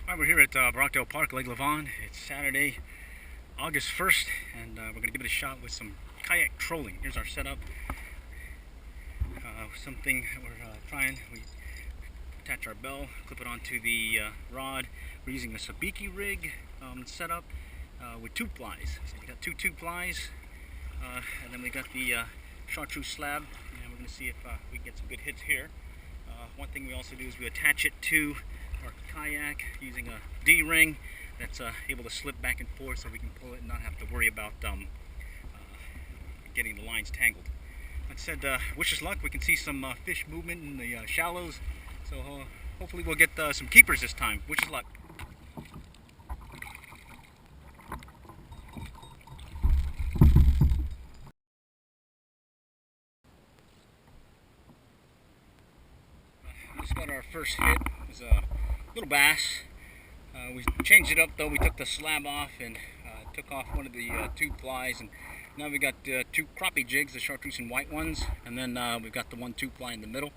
Alright, we're here at Brockdale Park, Lake Levon. It's Saturday, August 1st, and we're going to give it a shot with some kayak trolling. Here's our setup. Something that we're trying. We attach our bell, clip it onto the rod. We're using a Sabiki rig setup with tube flies. So we got two tube flies, and then we got the chartreuse slab, and we're going to see if we can get some good hits here. One thing we also do is we attach it to our kayak using a D-ring that's able to slip back and forth, so we can pull it and not have to worry about getting the lines tangled. Like I said, wish us luck. We can see some fish movement in the shallows, so hopefully we'll get some keepers this time. Wish us luck. Just got our first hit. It was a little bass. We changed it up though. We took the slab off and took off one of the tube flies, and now we got two crappie jigs, the chartreuse and white ones, and then we've got the one tube fly in the middle.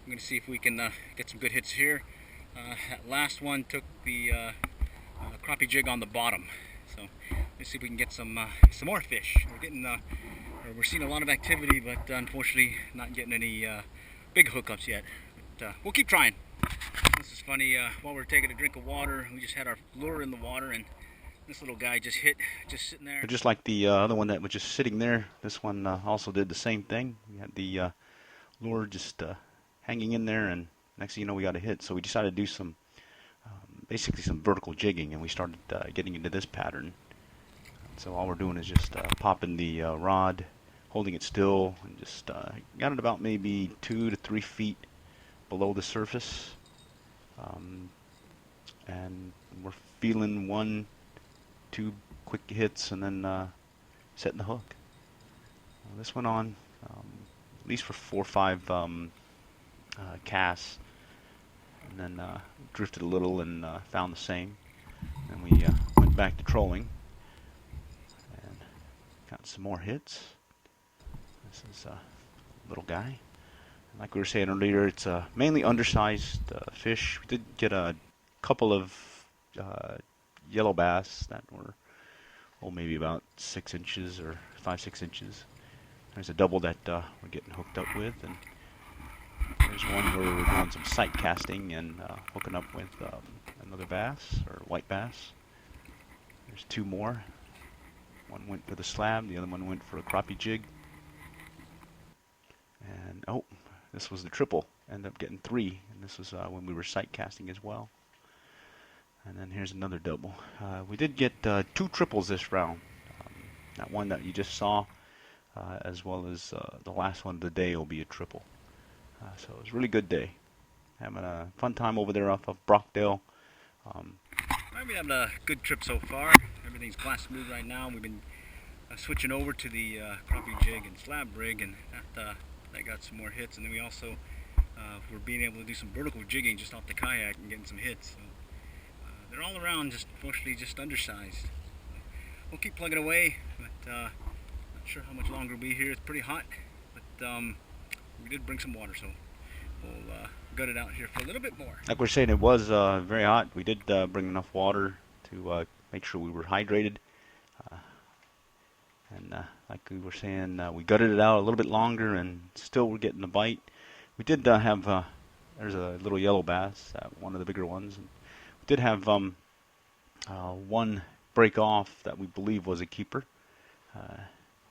I'm going to see if we can get some good hits here. That last one took the crappie jig on the bottom, so let's see if we can get some more fish. We're seeing a lot of activity, but unfortunately not getting any big hookups yet. But we'll keep trying. This is funny. While we were taking a drink of water, we just had our lure in the water, and this little guy just sitting there. Just like the other one that was just sitting there, this one also did the same thing. We had the lure just hanging in there, and next thing you know, we got a hit. So we decided to do some, basically some vertical jigging, and we started getting into this pattern. So all we're doing is just popping the rod, holding it still, and just got it about maybe 2 to 3 feet below the surface. And we're feeling 1, 2 quick hits, and then setting the hook. This went on at least for 4 or 5 casts, and then drifted a little and found the same. And we went back to trolling and got some more hits. This is a little guy. Like we were saying earlier, it's mainly undersized fish. We did get a couple of yellow bass that were, maybe about 6 inches or 5-6 inches. There's a double that we're getting hooked up with, and there's one where we're doing some sight casting and hooking up with another bass, or white bass. There's 2 more. One went for the slab, the other one went for a crappie jig. And this was the triple. Ended up getting 3, and this was when we were sight casting as well. And then here's another double. We did get 2 triples this round. That one that you just saw, as well as the last one of the day will be a triple. So it was a really good day. Having a fun time over there off of Brockdale. We're having a good trip so far. Everything's glass smooth right now. We've been switching over to the crappie jig and slab rig, and that got some more hits. And then we also were being able to do some vertical jigging just off the kayak and getting some hits. So they're all around, just unfortunately just undersized. So we'll keep plugging away, but not sure how much longer we'll be here. It's pretty hot, but we did bring some water, so we'll gut it out here for a little bit more. Like we're saying, it was very hot. We did bring enough water to make sure we were hydrated. And like we were saying, we gutted it out a little bit longer, and still we're getting a bite. We did have, there's a little yellow bass, one of the bigger ones. And we did have one break off that we believe was a keeper.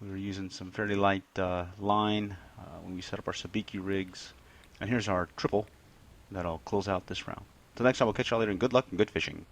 We were using some fairly light line when we set up our Sabiki rigs. And here's our triple that'll close out this round. Till next time, we'll catch y'all later, and good luck and good fishing.